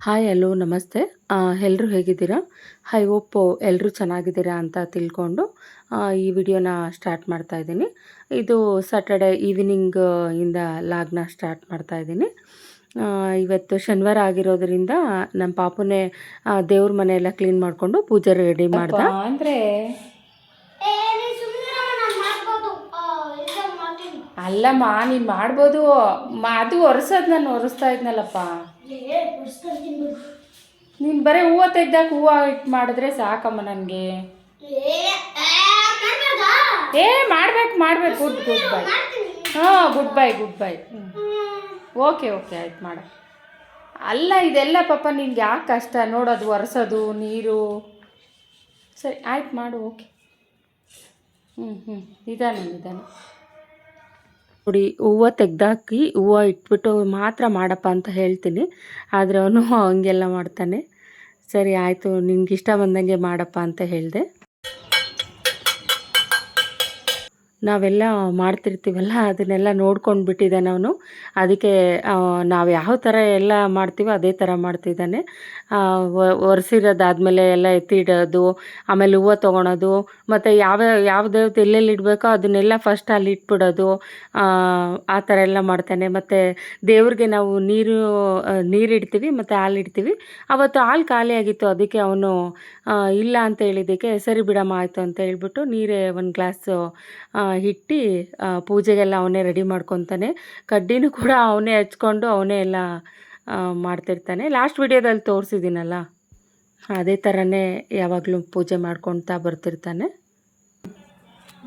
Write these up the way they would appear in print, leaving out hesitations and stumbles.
Hi hello ನಮಸ್ತೆ. ಎಲ್ಲರೂ ಹೇಗಿದ್ದೀರಾ? ಐ ಹೋಪ್ ಎಲ್ಲರೂ ಚೆನ್ನಾಗಿದ್ದೀರಾ ಅಂತ ತಿಳ್ಕೊಂಡು ಈ ವಿಡಿಯೋನ ಸ್ಟಾರ್ಟ್ ಮಾಡ್ತಾ ಇದ್ದೀನಿ. ಇದು ಸ್ಯಾಟರ್ಡೆ ಈವ್ನಿಂಗ್ ಇಂದ ಲಾಗ್ನ ಸ್ಟಾರ್ಟ್ ಮಾಡ್ತಾ ಇದ್ದೀನಿ. ಇವತ್ತು ಶನಿವಾರ ಆಗಿರೋದ್ರಿಂದ ನಮ್ಮ ಪಾಪುನೇ ದೇವ್ರ ಮನೆಯೆಲ್ಲ ಕ್ಲೀನ್ ಮಾಡಿಕೊಂಡು ಪೂಜೆ ರೆಡಿ ಮಾಡ್ದ. ಅಂದರೆ ಅಲ್ಲಮ್ಮ ನೀನು ಮಾಡ್ಬೋದು, ಅದು ಒರೆಸೋದು ನಾನು ಒರೆಸ್ತಾ ಇದ್ನಲ್ಲಪ್ಪ. ನೀನು ಬರೀ ಹೂವು ತೆಗ್ದಾಕ ಹೂವು ಇಟ್ಟು ಮಾಡಿದ್ರೆ ಸಾಕಮ್ಮ ನನಗೆ. ಮಾಡ್ಬೇಕು good bye. Good bye. Okay ಆಯ್ತು ಮಾಡ. ಅಲ್ಲ ಇದೆಲ್ಲ ಪಾಪ ನಿನ್ಗೆ ಯಾಕೆ ಕಷ್ಟ ನೋಡೋದು, ಒರೆಸೋದು, ನೀರು. ಸರಿ ಆಯ್ತು ಮಾಡು. ಓಕೆ ನಿಧಾನ ನೋಡಿ. ಹೂವು ತೆಗ್ದಾಕಿ ಹೂವು ಇಟ್ಬಿಟ್ಟು ಮಾತ್ರ ಮಾಡಪ್ಪ ಅಂತ ಹೇಳ್ತೀನಿ, ಆದರೆ ಅವನು ಹಂಗೆಲ್ಲ ಮಾಡ್ತಾನೆ. ಸರಿ ಆಯಿತು, ನಿನ್ಗೆ ಇಷ್ಟ ಬಂದಂಗೆ ಮಾಡಪ್ಪ ಅಂತ ಹೇಳಿದೆ. ನಾವೆಲ್ಲ ಮಾಡ್ತಿರ್ತೀವಲ್ಲ ಅದನ್ನೆಲ್ಲ ನೋಡ್ಕೊಂಡು ಬಿಟ್ಟಿದ್ದಾನೆ ಅವನು. ಅದಕ್ಕೆ ನಾವು ಯಾವ ಥರ ಎಲ್ಲ ಮಾಡ್ತೀವೋ ಅದೇ ಥರ ಮಾಡ್ತಿದ್ದಾನೆ. ಒರೆಸಿರೋದಾದ್ಮೇಲೆ ಎಲ್ಲ ಎತ್ತಿಡೋದು, ಆಮೇಲೆ ಹೂವು ತೊಗೊಳೋದು, ಮತ್ತು ಯಾವುದೇ ಎಲ್ಲೆಲ್ಲಿ ಇಡಬೇಕೋ ಅದನ್ನೆಲ್ಲ ಫಸ್ಟ್ ಅಲ್ಲಿ ಇಟ್ಬಿಡೋದು, ಆ ಥರ ಎಲ್ಲ ಮಾಡ್ತಾನೆ. ಮತ್ತು ದೇವ್ರಿಗೆ ನಾವು ನೀರಿಡ್ತೀವಿ ಮತ್ತು ಹಾಲು ಇಡ್ತೀವಿ. ಅವತ್ತು ಹಾಲು ಖಾಲಿ ಆಗಿತ್ತು, ಅದಕ್ಕೆ ಅವನು ಇಲ್ಲ ಅಂತ ಹೇಳಿದ್ದಕ್ಕೆ ಸರಿ ಬಿಡಮ್ಮ ಆಯಿತು ಅಂತ ಹೇಳ್ಬಿಟ್ಟು ನೀರೇ ಒಂದು ಗ್ಲಾಸು ಇಟ್ಟು ಪೂಜೆಗೆಲ್ಲ ಅವನೇ ರೆಡಿ ಮಾಡ್ಕೊತಾನೆ. ಕಡ್ಡಿನೂ ಕೂಡ ಅವನೇ ಹಚ್ಕೊಂಡು ಅವನೇ ಎಲ್ಲ ಮಾಡ್ತಿರ್ತಾನೆ. ಲಾಸ್ಟ್ ವಿಡಿಯೋದಲ್ಲಿ ತೋರಿಸಿದ್ದೀನಲ್ಲ, ಅದೇ ಥರನೇ ಯಾವಾಗಲೂ ಪೂಜೆ ಮಾಡ್ಕೊತಾ ಬರ್ತಿರ್ತಾನೆ.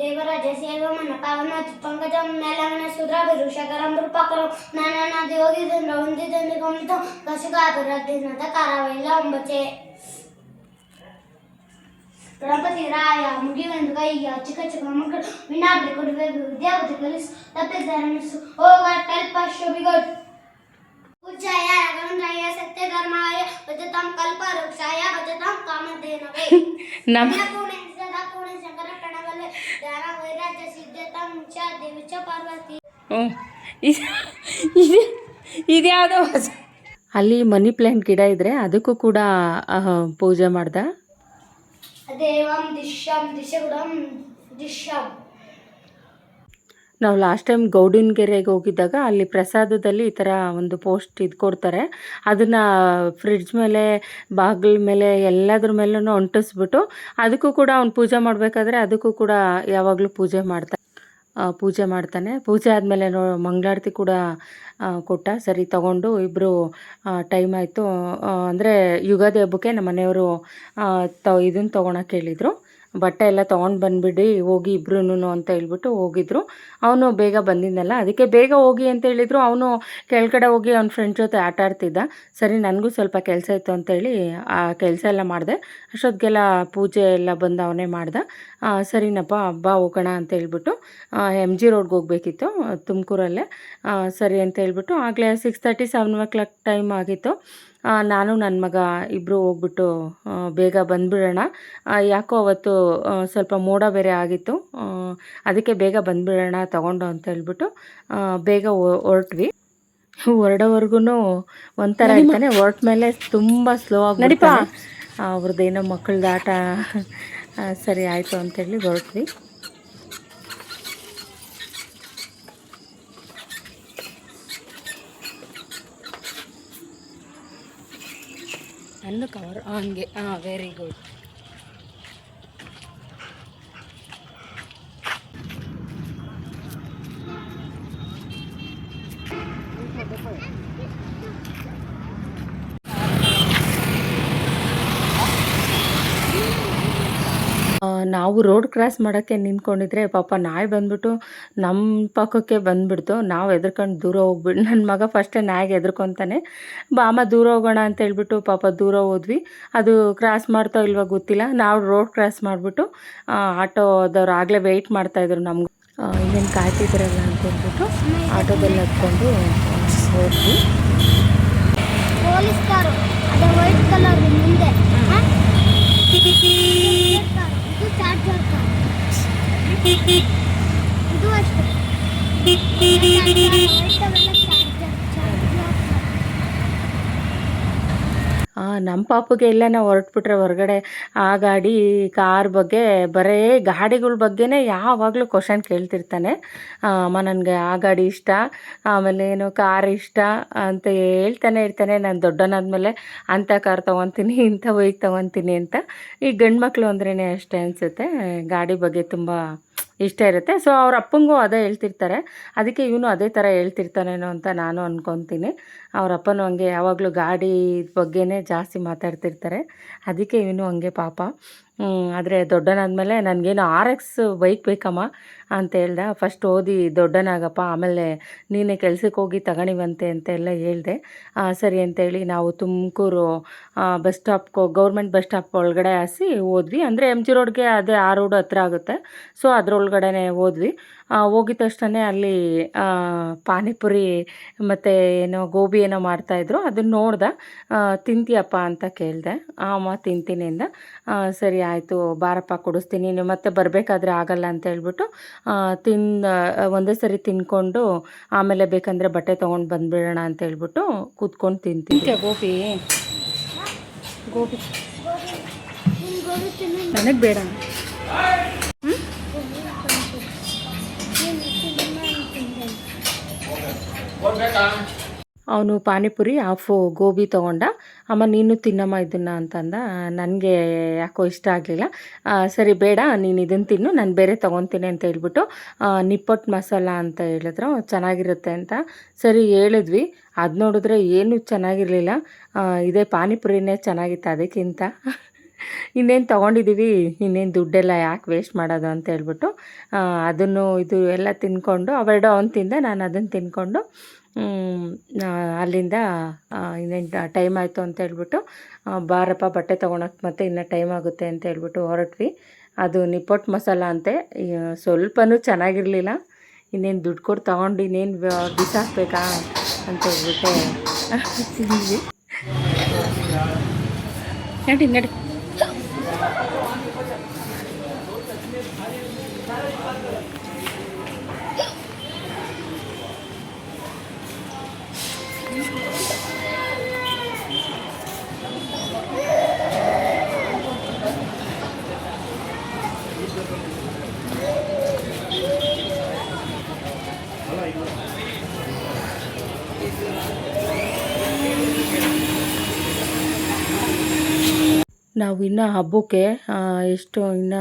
ದೇವರಾಜ ಸೇವಮನ ಪಾವನ ಪಂಕಜಂ ಮೇಲವನ ಸುಧಾಭಿರುಷಕರಂ ರೂಪಕರು ನಾನಾದಿ ಹೋಗಿದಂದ್ರ ಹೊಂದಿದಂದು ಗಮನಿತ ಕಸುಗಾಪುರದಿನದ ಕಾರವೆಲ್ಲ ಒಂಬಚೆ ಗಣಪತಿ ರಾಯ ಮುಗಿಯೊಂದು ಕೈಗೆ ಚಿಕ್ಕ ಮಕ್ಕಳು ವಿನಾಬ್ರಿ ಕೊಡುವೆ ವಿದ್ಯಾವತಿ ಕಲಿಸು ತಪ್ಪಿದ್ದರನಿಸು ಹೋಗಟ್ಟಲ್ಪ ಶೋಭಿಗಳು ಪೂಜ್ಯಾಯ ರಾಘವೇಂದ್ರಾಯ ಸತ್ಯ ಧರ್ಮಾಯ ಭಜತಾಂ ಕಲ್ಪವೃಕ್ಷಾಯ ಭಜತಾಂ ಕಾಮಧೇನವೇ ಪೂರ್ಣ ಶಂಕರ ಪ್ರಣವಲೆ ಧ್ಯಾನ ವೈರಾಜ್ಯ ಸಿದ್ಧತಾಂ ಮುಚ್ಚ ದೇವಿಚ ಪಾರ್ವತಿ. ಇದ್ಯಾವುದೋ ಅಲ್ಲಿ ಮನಿ ಪ್ಲ್ಯಾಂಟ್ ಗಿಡ ಇದ್ರೆ ಅದಕ್ಕೂ ಕೂಡ ಪೂಜೆ ಮಾಡ್ದ. ದೇವಂ ದಿಶಂ ದಿಶಗುಡಂ ದಿಶಂ. ನಾವು ಲಾಸ್ಟ್ ಟೈಮ್ ಗೌಡಿನಗೆರೆಗೆ ಹೋಗಿದ್ದಾಗ ಅಲ್ಲಿ ಪ್ರಸಾದದಲ್ಲಿ ಈ ಥರ ಒಂದು ಪೋಸ್ಟ್ ಇದು ಕೊಡ್ತಾರೆ. ಅದನ್ನು ಫ್ರಿಡ್ಜ್ ಮೇಲೆ, ಬಾಗಿಲ ಮೇಲೆ, ಎಲ್ಲದ್ರ ಮೇಲೂ ಅಂಟಿಸ್ಬಿಟ್ಟು ಅದಕ್ಕೂ ಕೂಡ ಅವ್ನು ಪೂಜೆ ಮಾಡಬೇಕಾದ್ರೆ ಅದಕ್ಕೂ ಕೂಡ ಯಾವಾಗಲೂ ಪೂಜೆ ಮಾಡ್ತಾನೆ. ಪೂಜೆ ಆದಮೇಲೆ ಮಂಗಳಾರತಿ ಕೂಡ ಕೊಟ್ಟ. ಸರಿ ತಗೊಂಡು ಇಬ್ಬರು ಟೈಮ್ ಆಯಿತು ಅಂದರೆ ಯುಗಾದಿ ಹಬ್ಬಕ್ಕೆ ನಮ್ಮ ಮನೆಯವರು ಇದನ್ನು ತೊಗೊಳಕ್ಕೆ ಹೇಳಿದರು. ಬಟ್ಟೆ ಎಲ್ಲ ತೊಗೊಂಡು ಬಂದುಬಿಡಿ ಹೋಗಿ ಇಬ್ರು ಅಂತ ಹೇಳ್ಬಿಟ್ಟು ಹೋಗಿದ್ರು. ಅವನು ಬೇಗ ಬಂದಿದ್ದಲ್ಲ, ಅದಕ್ಕೆ ಬೇಗ ಹೋಗಿ ಅಂತ ಹೇಳಿದರು. ಅವನು ಕೆಳಗಡೆ ಹೋಗಿ ಅವ್ನ ಫ್ರೆಂಡ್ ಜೊತೆ ಆಟ ಆಡ್ತಿದ್ದ. ಸರಿ ನನಗೂ ಸ್ವಲ್ಪ ಕೆಲಸ ಇತ್ತು ಅಂತೇಳಿ ಆ ಕೆಲಸ ಎಲ್ಲ ಮಾಡಿದೆ. ಅಷ್ಟೊತ್ತಿಗೆಲ್ಲ ಪೂಜೆ ಎಲ್ಲ ಬಂದು ಅವನೇ ಮಾಡ್ದ. ಸರಿನಪ್ಪ ಹಬ್ಬ ಹೋಗೋಣ ಅಂತ ಹೇಳ್ಬಿಟ್ಟು MG ರೋಡ್ಗೆ ಹೋಗಬೇಕಿತ್ತು ತುಮಕೂರಲ್ಲೇ. ಸರಿ ಅಂತ ಹೇಳ್ಬಿಟ್ಟು ಆಗಲೇ 6:30 7 o'clock ಟೈಮ್ ಆಗಿತ್ತು. ನಾನು ನನ್ನ ಮಗ ಇಬ್ಬರು ಹೋಗ್ಬಿಟ್ಟು ಬೇಗ ಬಂದುಬಿಡೋಣ, ಯಾಕೋ ಅವತ್ತು ಸ್ವಲ್ಪ ಮೋಡ ಬೇರೆ ಆಗಿತ್ತು, ಅದಕ್ಕೆ ಬೇಗ ಬಂದುಬಿಡೋಣ ತಗೊಂಡು ಅಂತ ಹೇಳ್ಬಿಟ್ಟು ಬೇಗ ಹೊರಟ್ವಿ. ಹೊರಡೋವರೆಗೂ ಒಂಥರ ಇರ್ತಾನೆ. ಹೊರಟ ಮೇಲೆ ತುಂಬ ಸ್ಲೋ ಆಗಿ ನಡಿತಾನೆ. ಅವ್ರದ್ದೇನೋ ಮಕ್ಕಳದ್ದು ಆಟ. ಸರಿ ಆಯಿತು ಅಂತೇಳಿ ಹೊರಟ್ವಿ. ನನ್ನ ಕವರ್ ಹಂಗೆ ವೆರಿ ಗುಡ್. ನಾವು ರೋಡ್ ಕ್ರಾಸ್ ಮಾಡೋಕ್ಕೆ ನಿಂತ್ಕೊಂಡಿದ್ರೆ ಪಾಪ ನಾಯಿ ಬಂದ್ಬಿಟ್ಟು ನಮ್ಮ ಪಕ್ಕಕ್ಕೆ ಬಂದುಬಿಡ್ತು. ನಾವು ಹೆದರ್ಕೊಂಡು ದೂರ ಹೋಗ್ಬಿಟ್ಟು ನನ್ನ ಮಗ ಫಸ್ಟೇ ನಾಯಿಗೆ ಹೆದರ್ಕೊತಾನೆ. ಬಾಮ ದೂರ ಹೋಗೋಣ ಅಂತ ಹೇಳ್ಬಿಟ್ಟು ಪಾಪ ದೂರ ಹೋದ್ವಿ. ಅದು ಕ್ರಾಸ್ ಮಾಡ್ತಾ ಇಲ್ವಾ ಗೊತ್ತಿಲ್ಲ. ನಾವು ರೋಡ್ ಕ್ರಾಸ್ ಮಾಡಿಬಿಟ್ಟು ಆಟೋದವ್ರು ಆಗಲೇ ವೆಯ್ಟ್ ಮಾಡ್ತಾಯಿದ್ರು ನಮ್ಗೆ, ಇನ್ನೇನು ಕಾಯ್ತಿದ್ರಲ್ಲ ಅಂತ ಹೇಳ್ಬಿಟ್ಟು ಆಟೋದಲ್ಲಿ ಹತ್ಕೊಂಡು ಹೋದ್ವಿ. ಪೊಲೀಸ್ ಕಾರು ಅದೇ ವೈಟ್ ಕಲರ್ ಮುಂದೆ ಚಾರ್ಜರ್ ಇದು ಅಷ್ಟೇ. ನಮ್ಮ ಪಾಪುಗೆ ಎಲ್ಲ ನಾವು ಹೊರಟ್ಬಿಟ್ರೆ ಹೊರಗಡೆ ಆ ಗಾಡಿ ಕಾರ್ ಬಗ್ಗೆ ಬರೀ ಗಾಡಿಗಳ ಬಗ್ಗೆನೇ ಯಾವಾಗಲೂ ಕ್ವಶನ್ ಕೇಳ್ತಿರ್ತಾನೆ. ಅಮ್ಮ ನನಗೆ ಆ ಗಾಡಿ ಇಷ್ಟ, ಆಮೇಲೆ ಏನು ಕಾರ್ ಇಷ್ಟ ಅಂತ ಹೇಳ್ತಾನೆ ಇರ್ತಾನೆ. ನಾನು ದೊಡ್ಡವನಾದ್ಮೇಲೆ ಅಂಥ ಕಾರ್ ತೊಗೊತೀನಿ, ಇಂಥ ಬೈಕ್ ತೊಗೊತೀನಿ ಅಂತ. ಈ ಗಂಡು ಮಕ್ಕಳು ಅಂದ್ರೇ ಅಷ್ಟೇ ಅನಿಸುತ್ತೆ, ಗಾಡಿ ಬಗ್ಗೆ ತುಂಬ ಇಷ್ಟ ಇರುತ್ತೆ. ಸೊ ಅವ್ರ ಅಪ್ಪಂಗೂ ಅದೇ ಹೇಳ್ತಿರ್ತಾರೆ, ಅದಕ್ಕೆ ಇವನು ಅದೇ ಥರ ಹೇಳ್ತಿರ್ತಾನೇನೋ ಅಂತ ನಾನು ಅಂದ್ಕೊತೀನಿ. ಅವ್ರ ಅಪ್ಪನೂ ಹಂಗೆ ಯಾವಾಗಲೂ ಗಾಡಿ ಬಗ್ಗೆನೇ ಜಾಸ್ತಿ ಮಾತಾಡ್ತಿರ್ತಾರೆ, ಅದಕ್ಕೆ ಇವನು ಹಂಗೆ ಪಾಪ. ಆದರೆ ದೊಡ್ಡನಾದ್ಮೇಲೆ ನನಗೇನು RX ಬೈಕ್ ಬೇಕಮ್ಮ ಅಂತ ಹೇಳ್ದ. ಫಸ್ಟ್ ಓದಿ ದೊಡ್ಡನಾಗಪ್ಪ, ಆಮೇಲೆ ನೀನೇ ಕೆಲ್ಸಕ್ಕೆ ಹೋಗಿ ತಗೊಂಡಿವಂತೆ ಅಂತೆಲ್ಲ ಹೇಳಿದೆ. ಸರಿ ಅಂತೇಳಿ ನಾವು ತುಮಕೂರು ಬಸ್ ಸ್ಟಾಪ್ಗೆ, ಗೌರ್ಮೆಂಟ್ ಬಸ್ ಸ್ಟಾಪ್ ಒಳಗಡೆ ಹಾಸಿ ಹೋದ್ವಿ. ಅಂದರೆ MG ರೋಡ್ಗೆ ಅದೇ ಆ ರೋಡ್ ಹತ್ರ ಆಗುತ್ತೆ. ಸೊ ಅದರೊಳಗಡೆನೇ ಹೋದ್ವಿ. ಹೋಗಿದ ತಕ್ಷಣ ಅಲ್ಲಿ ಪಾನಿಪುರಿ ಮತ್ತು ಏನೋ ಗೋಬಿ ಏನೋ ಮಾಡ್ತಾಯಿದ್ರು, ಅದನ್ನು ನೋಡ್ದೆ. ತಿಂತೀಯಪ್ಪ ಅಂತ ಕೇಳಿದೆ. ಅಮ್ಮ ತಿಂತೀನಿ ಅಂದ. ಸರಿ ಆಯಿತು ಬಾರಪ್ಪ ಕೊಡಿಸ್ತೀನಿ, ನೀವು ಮತ್ತೆ ಬರಬೇಕಾದ್ರೆ ಆಗಲ್ಲ ಅಂತ ಹೇಳ್ಬಿಟ್ಟು ಒಂದೇ ಸರಿ ತಿನ್ಕೊಂಡು ಆಮೇಲೆ ಬೇಕಂದರೆ ಬಟ್ಟೆ ತೊಗೊಂಡು ಬಂದುಬಿಡೋಣ ಅಂತ ಹೇಳ್ಬಿಟ್ಟು ಕೂತ್ಕೊಂಡು ತಿಂತೀನಿ. ಗೋಬಿ ಗೋಬಿ ನನಗೆ ಬೇಡ. ಅವನು ಪಾನಿಪುರಿ ಹಾಫು ಗೋಬಿ ತೊಗೊಂಡ. ಅಮ್ಮ ನೀನು ತಿನ್ನಮ್ಮ ಇದನ್ನು ಅಂತಂದ. ನನಗೆ ಯಾಕೋ ಇಷ್ಟ ಆಗಲಿಲ್ಲ. ಸರಿ ಬೇಡ ನೀನು ಇದನ್ನು ತಿನ್ನು, ನಾನು ಬೇರೆ ತೊಗೊತೀನಿ ಅಂತ ಹೇಳ್ಬಿಟ್ಟು ನಿಪ್ಪಟ್ಟು ಮಸಾಲ ಅಂತ ಹೇಳಿದ್ರು, ಚೆನ್ನಾಗಿರುತ್ತೆ ಅಂತ. ಸರಿ ಹೇಳಿದ್ವಿ, ಅದು ನೋಡಿದ್ರೆ ಏನೂ ಚೆನ್ನಾಗಿರಲಿಲ್ಲ. ಇದೇ ಪಾನಿಪುರಿನೇ ಚೆನ್ನಾಗಿತ್ತು ಅದಕ್ಕಿಂತ. ಇನ್ನೇನು ತೊಗೊಂಡಿದ್ದೀವಿ, ಇನ್ನೇನು ದುಡ್ಡೆಲ್ಲ ಯಾಕೆ ವೇಸ್ಟ್ ಮಾಡೋದು ಅಂತ ಹೇಳ್ಬಿಟ್ಟು ಅದನ್ನು ಇದು ಎಲ್ಲ ತಿಂದ್ಕೊಂಡು, ಅವೆರಡು ಅವ್ನು ತಿಂದೆ, ನಾನು ಅದನ್ನು ತಿಂದ್ಕೊಂಡು ಅಲ್ಲಿಂದ ಇನ್ನೇನು ಟೈಮ್ ಆಯಿತು ಅಂತ ಹೇಳ್ಬಿಟ್ಟು ಬಾರಪ್ಪ ಬಟ್ಟೆ ತೊಗೊಳಕ್ಕೆ ಮತ್ತೆ ಇನ್ನೂ ಟೈಮ್ ಆಗುತ್ತೆ ಅಂತ ಹೇಳ್ಬಿಟ್ಟು ಹೊರಟ್ವಿ. ಅದು ನಿಪ್ಪಟ್ಟು ಮಸಾಲ ಅಂತೆ, ಸ್ವಲ್ಪನೂ ಚೆನ್ನಾಗಿರಲಿಲ್ಲ. ಇನ್ನೇನು ದುಡ್ಡು ಕೊಟ್ಟು ತೊಗೊಂಡು ಇನ್ನೇನು ಬಿಸಾಕಬೇಕಾ ಅಂತ ಹೇಳ್ಬಿಟ್ಟು ತಿಂದ್ವಿ. ನಡಿ ನಡಿ. ನಾವು ಇನ್ನೂ ಹಬ್ಬಕ್ಕೆ ಎಷ್ಟು ಇನ್ನು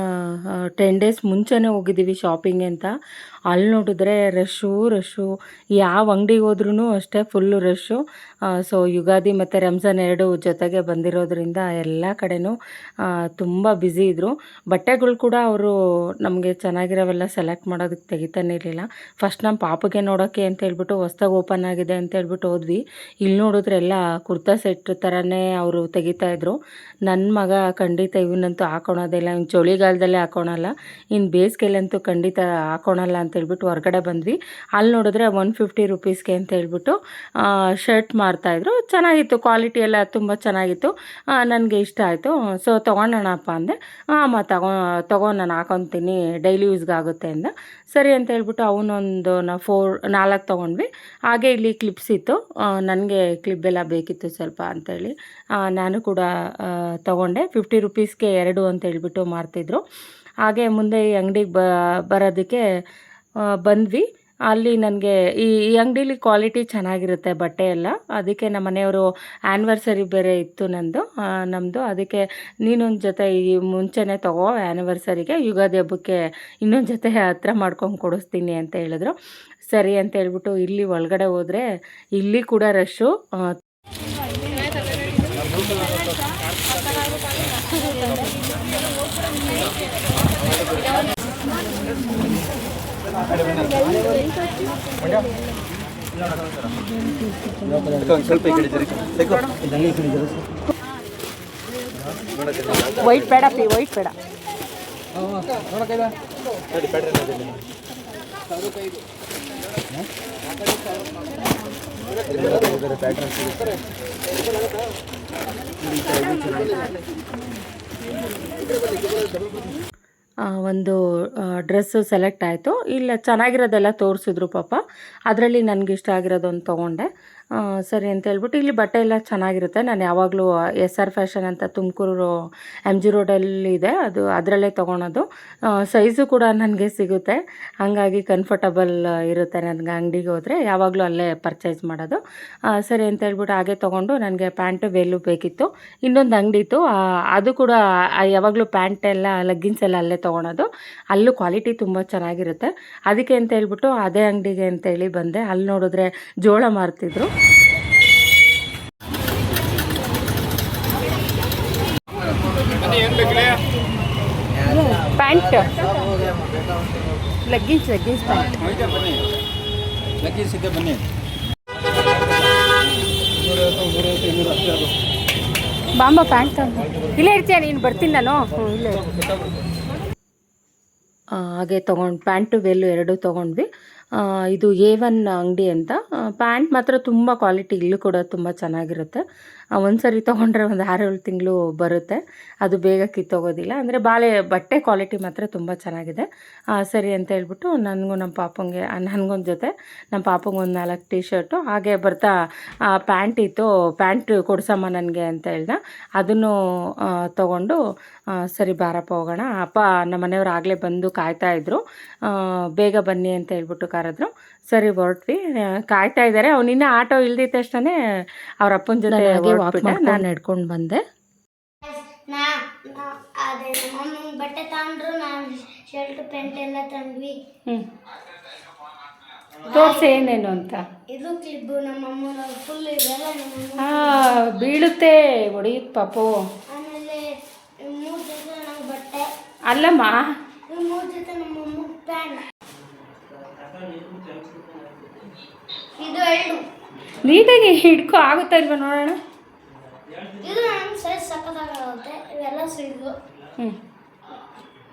10 ಡೇಸ್ ಮುಂಚೆನೇ ಹೋಗಿದ್ದೀವಿ ಶಾಪಿಂಗ್ ಅಂತ. ಅಲ್ಲಿ ನೋಡಿದ್ರೆ ರಶ್ಶು, ಯಾವ ಅಂಗಡಿಗೆ ಹೋದ್ರೂ ಅಷ್ಟೇ ಫುಲ್ಲು ರಶ್ಶು. ಸೊ ಯುಗಾದಿ ಮತ್ತು ರಂಜಾನ್ 2 ಜೊತೆಗೆ ಬಂದಿರೋದ್ರಿಂದ ಎಲ್ಲ ಕಡೆನೂ ತುಂಬ ಬ್ಯುಸಿ ಇದ್ದರು. ಬಟ್ಟೆಗಳು ಕೂಡ ಅವರು ನಮಗೆ ಚೆನ್ನಾಗಿರೋವೆಲ್ಲ ಸೆಲೆಕ್ಟ್ ಮಾಡೋದಕ್ಕೆ ತೆಗಿತಾನೆ ಇರಲಿಲ್ಲ. ಫಸ್ಟ್ ನಮ್ಮ ಪಾಪಗೆ ನೋಡೋಕ್ಕೆ ಅಂತ ಹೇಳ್ಬಿಟ್ಟು ಹೊಸ್ದಾಗಿ ಓಪನ್ ಆಗಿದೆ ಅಂತ ಹೇಳ್ಬಿಟ್ಟು ಹೋದ್ವಿ. ಇಲ್ಲಿ ನೋಡಿದ್ರೆ ಎಲ್ಲ ಕುರ್ತಾ ಸೆಟ್ ಥರನೇ ಅವರು ತೆಗಿತಾಯಿದ್ರು. ನನ್ನ ಮಗ ಖಂಡಿತ ಇವನಂತೂ ಹಾಕೊಳೋದಿಲ್ಲ, ಇವ್ನು ಚಳಿಗಾಲದಲ್ಲೇ ಹಾಕೊಳಲ್ಲ, ಇನ್ನು ಬೇಸಿಗೆಯಲ್ಲಂತೂ ಖಂಡಿತ ಹಾಕೊಳಲ್ಲ ಅಂತ ಹೇಳ್ಬಿಟ್ಟು ಹೊರಗಡೆ ಬಂದ್ವಿ. ಅಲ್ಲಿ ನೋಡಿದ್ರೆ 150 ರುಪೀಸ್ಗೆ ಅಂತ ಹೇಳ್ಬಿಟ್ಟು ಶರ್ಟ್ ಮಾರ್ತಾಯಿದ್ರು. ಚೆನ್ನಾಗಿತ್ತು, ಕ್ವಾಲಿಟಿ ಎಲ್ಲ ತುಂಬ ಚೆನ್ನಾಗಿತ್ತು, ನನಗೆ ಇಷ್ಟ ಆಯಿತು. ಸೊ ತೊಗೊಳೋಣಪ್ಪ ಅಂದೆ. ಅಮ್ಮ ತಗೋ ನಾನು ಹಾಕೊತೀನಿ, ಡೈಲಿ ಯೂಸ್ಗೆ ಆಗುತ್ತೆ ಅಂದ. ಸರಿ ಅಂತ ಹೇಳ್ಬಿಟ್ಟು ಅವನೊಂದು 4 ತೊಗೊಂಡ್ವಿ. ಹಾಗೆ ಇಲ್ಲಿ ಕ್ಲಿಪ್ಸ್ ಇತ್ತು, ನನಗೆ ಕ್ಲಿಪ್ ಎಲ್ಲ ಬೇಕಿತ್ತು ಸ್ವಲ್ಪ ಅಂತೇಳಿ ನಾನು ಕೂಡ ತೊಗೊಂಡೆ. 50 ರುಪೀಸ್ಗೆ 2 ಅಂತ ಹೇಳ್ಬಿಟ್ಟು ಮಾರ್ತಿದ್ರು. ಹಾಗೆ ಮುಂದೆ ಈ ಅಂಗಡಿಗೆ ಬರೋದಕ್ಕೆ ಬಂದ್ವಿ. ಅಲ್ಲಿ ನನಗೆ ಈ ಅಂಗಡೀಲಿ ಕ್ವಾಲಿಟಿ ಚೆನ್ನಾಗಿರುತ್ತೆ ಬಟ್ಟೆ ಎಲ್ಲ. ಅದಕ್ಕೆ ನಮ್ಮ ಮನೆಯವರು ಆ್ಯನಿವರ್ಸರಿ ಬೇರೆ ಇತ್ತು ನಮ್ಮದು. ಅದಕ್ಕೆ ನೀನೊಂದು ಜೊತೆ ಈ ಮುಂಚೆನೇ ತಗೋ, ಆ್ಯನಿವರ್ಸರಿಗೆ ಯುಗಾದಿ ಹಬ್ಬಕ್ಕೆ ಇನ್ನೊಂದು ಜೊತೆ ಹತ್ರ ಮಾಡ್ಕೊಂಡು ಕೊಡಿಸ್ತೀನಿ ಅಂತ ಹೇಳಿದ್ರು. ಸರಿ ಅಂತ ಹೇಳ್ಬಿಟ್ಟು ಇಲ್ಲಿ ಒಳಗಡೆ ಹೋದರೆ ಇಲ್ಲಿ ಕೂಡ ರಶ್ಶು. ವೈಟ್ ಬೇಡ ಪಿ, ವೈಟ್ ಬೇಡ. ಒಂದು ಡ್ರೆಸ್ಸು ಸೆಲೆಕ್ಟ್ ಆಯಿತು. ಇಲ್ಲ ಚೆನ್ನಾಗಿರೋದೆಲ್ಲ ತೋರಿಸಿದ್ರು ಪಾಪ. ಅದರಲ್ಲಿ ನನಗಿಷ್ಟ ಆಗಿರೋದೊಂದು ತೊಗೊಂಡೆ. ಸರಿ ಅಂತ ಹೇಳ್ಬಿಟ್ಟು ಇಲ್ಲಿ ಬಟ್ಟೆ ಎಲ್ಲ ಚೆನ್ನಾಗಿರುತ್ತೆ. ನಾನು ಯಾವಾಗಲೂ SR ಫ್ಯಾಷನ್ ಅಂತ ತುಮಕೂರು MG ರೋಡಲ್ಲಿ ಇದೆ, ಅದು ಅದರಲ್ಲೇ ತೊಗೊಳೋದು. ಸೈಜು ಕೂಡ ನನಗೆ ಸಿಗುತ್ತೆ, ಹಾಗಾಗಿ ಕಂಫರ್ಟಬಲ್ ಇರುತ್ತೆ. ನನಗೆ ಅಂಗಡಿಗೆ ಹೋದರೆ ಯಾವಾಗಲೂ ಅಲ್ಲೇ ಪರ್ಚೇಸ್ ಮಾಡೋದು. ಸರಿ ಅಂತ ಹೇಳ್ಬಿಟ್ಟು ಹಾಗೆ ತೊಗೊಂಡು ನನಗೆ ಪ್ಯಾಂಟು ವೇಲು ಬೇಕಿತ್ತು. ಇನ್ನೊಂದು ಅಂಗಡಿ ಇತ್ತು, ಅದು ಕೂಡ ಯಾವಾಗಲೂ ಪ್ಯಾಂಟ್ ಎಲ್ಲ ಲೆಗ್ಗಿನ್ಸ್ ಎಲ್ಲ ಅಲ್ಲೇ ತೊಗೊಳೋದು. ಅಲ್ಲೂ ಕ್ವಾಲಿಟಿ ತುಂಬ ಚೆನ್ನಾಗಿರುತ್ತೆ. ಅದಕ್ಕೆ ಅಂತ ಹೇಳ್ಬಿಟ್ಟು ಅದೇ ಅಂಗಡಿಗೆ ಅಂತೇಳಿ ಬಂದೆ. ಅಲ್ಲಿ ನೋಡಿದ್ರೆ ಜೋಳ ಮಾರ್ತಿದ್ರು. ಪ್ಯಾಂಟ್ ಲೆಗ್ಗಿನ್ಸ್ ಪ್ಯಾಂಟ್ ಬನ್ನಿ. ಬಾಂಬ ಪ್ಯಾಂಟ್ ಇಲ್ಲೇ ಇರ್ತೀಯ ನೀನು, ಬರ್ತೀನಿ ನಾನು. ಇಲ್ಲೇ ಹಾಗೆ ತೊಗೊಂಡು ಪ್ಯಾಂಟು ವೆಲ್ಲು ಎರಡೂ ತೊಗೊಂಡ್ವಿ. ಇದು A1 ಅಂಗಡಿ ಅಂತ. ಪ್ಯಾಂಟ್ ಮಾತ್ರ ತುಂಬ ಕ್ವಾಲಿಟಿ, ಇಲ್ಲೂ ಕೂಡ ತುಂಬ ಚೆನ್ನಾಗಿರುತ್ತೆ. ಒಂದು ಸರಿ ತೊಗೊಂಡ್ರೆ ಒಂದು 6-7 ತಿಂಗಳು ಬರುತ್ತೆ, ಅದು ಬೇಗ ಕಿತ್ತೋಗೋದಿಲ್ಲ. ಅಂದರೆ ಬಟ್ಟೆ ಕ್ವಾಲಿಟಿ ಮಾತ್ರ ತುಂಬ ಚೆನ್ನಾಗಿದೆ. ಸರಿ ಅಂತ ಹೇಳ್ಬಿಟ್ಟು ನನಗೂ ನಮ್ಮ ಪಾಪಂಗೆ, ನನಗೊಂದು ಜೊತೆ, ನಮ್ಮ ಪಾಪಂಗೆ ಒಂದು 4 ಟೀ ಶರ್ಟು, ಹಾಗೆ ಬರ್ತಾ ಪ್ಯಾಂಟ್ ಇತ್ತು, ಪ್ಯಾಂಟ್ ಕೊಡ್ಸಮ್ಮ ನನಗೆ ಅಂತ ಹೇಳ್ದೆ. ಅದನ್ನು ತೊಗೊಂಡು ಸರಿ ಬಾರಪ್ಪ ಹೋಗೋಣ. ಅಪ್ಪ ನಮ್ಮ ಮನೆಯವ್ರು ಆಗಲೇ ಬಂದು ಕಾಯ್ತಾಯಿದ್ರು, ಬೇಗ ಬನ್ನಿ ಅಂತ ಹೇಳ್ಬಿಟ್ಟು ಕರೆದ್ರು. ಸರಿ ಹೊರಟ್ವಿ, ಕಾಯ್ತಾ ಇದ್ದಾರೆ. ಅವನಿನ್ನ ಆಟೋ ಇಲ್ದಿದ್ದ ತಕ್ಷಣ ಅವ್ರ ಅಪ್ಪನ ಜೊತೆ ನಾನು ನಡ್ಕೊಂಡು ಬಂದೆ. ಅದೇ ನಮ್ಮ ಬಟ್ಟೆ ತಗೊಂಡ್ರು, ನಾವು ಶರ್ಟ್ ಪ್ಯಾಂಟ್ ಎಲ್ಲ ತಂದ್ವಿ. ತೋರಿಸಿ ಏನೇನು ಅಂತ. ಇದು ಕ್ಲಿಪ್ಪು ನಮ್ಮಮ್ಮನ ಫುಲ್ ಇವೆಲ್ಲ ನಮ್ಮ ಬೀಳುತ್ತೆ, ಹೊಡೆಯುತ್ತೆ ಪಾಪು. ಆಮೇಲೆ 3 ಜೊತೆ ನಮ್ಮ ಬಟ್ಟೆ ಅಲ್ಲಮ್ಮ, 3 ಜೊತೆ ನಮ್ಮಮ್ಮ ಪ್ಯಾಂಟ್. ಇದು 2 ನೀಟಾಗಿ ಹಿಡ್ಕೊ, ಆಗುತ್ತಾ ಇಲ್ವಾ ನೋಡೋಣ. ಇದು ನಮ್ಮ ಸೈಜ್ ಸಕ್ಕತ್ತಾಗುತ್ತೆ. ಇವೆಲ್ಲ ಸೈಜು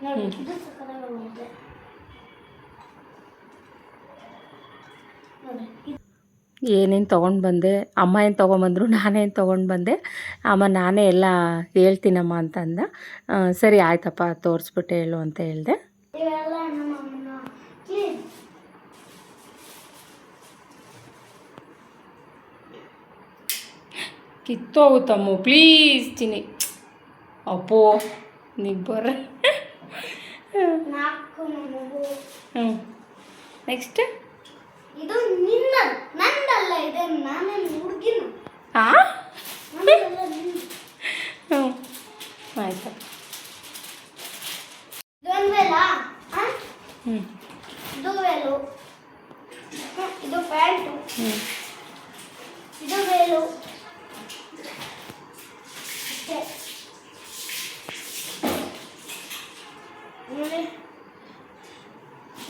ನೋಡಿ, ಇದು ಸಕ್ಕತ್ತಾಗುತ್ತೆ ನೋಡಿ. ಏನೇನು ತೊಗೊಂಡು ಬಂದೆ, ಅಮ್ಮ ಏನು ತೊಗೊಂಬಂದರು, ನಾನೇನು ತೊಗೊಂಡು ಬಂದೆ. ಅಮ್ಮ ನಾನೇ ಎಲ್ಲ ಹೇಳ್ತೀನಮ್ಮ ಅಂತ ಅಂದ. ಸರಿ ಆಯ್ತಪ್ಪ ತೋರಿಸ್ಬಿಟ್ಟು ಹೇಳು ಅಂತ ಹೇಳಿದೆ. ಇವೆಲ್ಲ ನಮ್ಮಮ್ಮನ ಕ್ಲೀನ್. ಕಿತ್ತೋಗುತ್ತಮ್ಮ ಪ್ಲೀಸ್ ಚಿನ್ನಿ. ಅಪ್ಪೋ ನೀವು ಬರ್ರಿ. 4 ನಮಗೂ. ನೆಕ್ಸ್ಟ್ ಇದು ನಿನ್ನ, ನಂದಲ್ಲ, ಇದೆ ನಾನೇ ಹುಡುಗಿನ. ಹಾಂ ನಂದಲ್ಲ ನಿಂದು. ಆಯ್ತು. ಇದೊಂದು ವೇಲ, ಹ್ಞೂ ಇದು ವೇಲು, ಇದು ಪ್ಯಾಂಟು, ಇದು ವೇಲು ಅಷ್ಟೇ. ನೋಡಿ,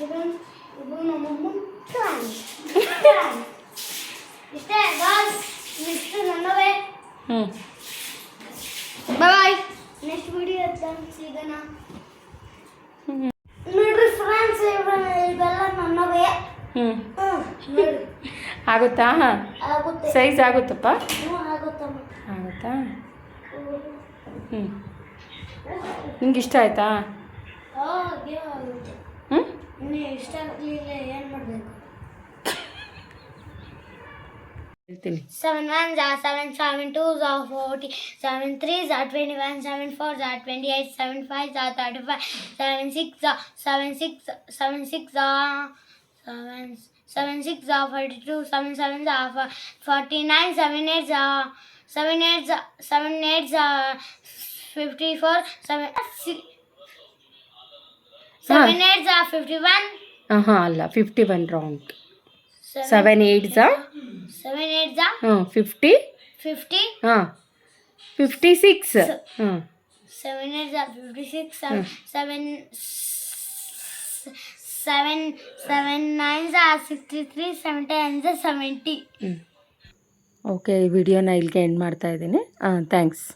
ಇದು ನಮ್ಮಮ್ಮ ಪ್ಯಾಂಟ್. ಇಷ್ಟೇ ಗಾಯ್ಸ್, ಇಷ್ಟು ನನ್ನವೇ. ಬಾಯ್, ನೆಕ್ಸ್ಟ್ ವಿಡಿಯೋ ಸಿಗೋಣ. ನೋಡ್ರಿ ಫ್ರೆಂಡ್ಸ್, ಇವೆಲ್ಲ ನನ್ನವೇ. ನೋಡಿ ಆಗುತ್ತಾ? ಆಗುತ್ತೆ, ಸೈಜ್ ಆಗುತ್ತಪ್ಪ? ಆಗುತ್ತಮ್ಮ. ಆಗುತ್ತಾ? ನಿಂಗೆ ಇಷ್ಟ ಆಯ್ತಾ? ಆಗುತ್ತೆ. ನಿನಗೆ ಇಷ್ಟ ಆಗಲಿಲ್ಲ ಏನು ಮಾಡಬೇಕು? ಹೇಳ್ತೀನಿ. 7 1s are 7, 7 2s are 40, 7 3s are 21, 7 4s are 28, 7 5s are 35, 7 6 are 42, 7 7s are 49, 7 8s are 54, 7 8s are 51. ಹಾಂ ಅಲ್ಲ, 51 ರಾಂಗ್. 7 8s are 50. 50. ಹಾಂ 56. 7 8s are 56. 7 9s are 63. 7 10s are 70. Okay, ಈ ವಿಡಿಯೋನ ಇಲ್ಲಿಗೆ ಎಂಡ್ ಮಾಡ್ತಾ ಇದ್ದೀನಿ. ಥ್ಯಾಂಕ್ಸ್.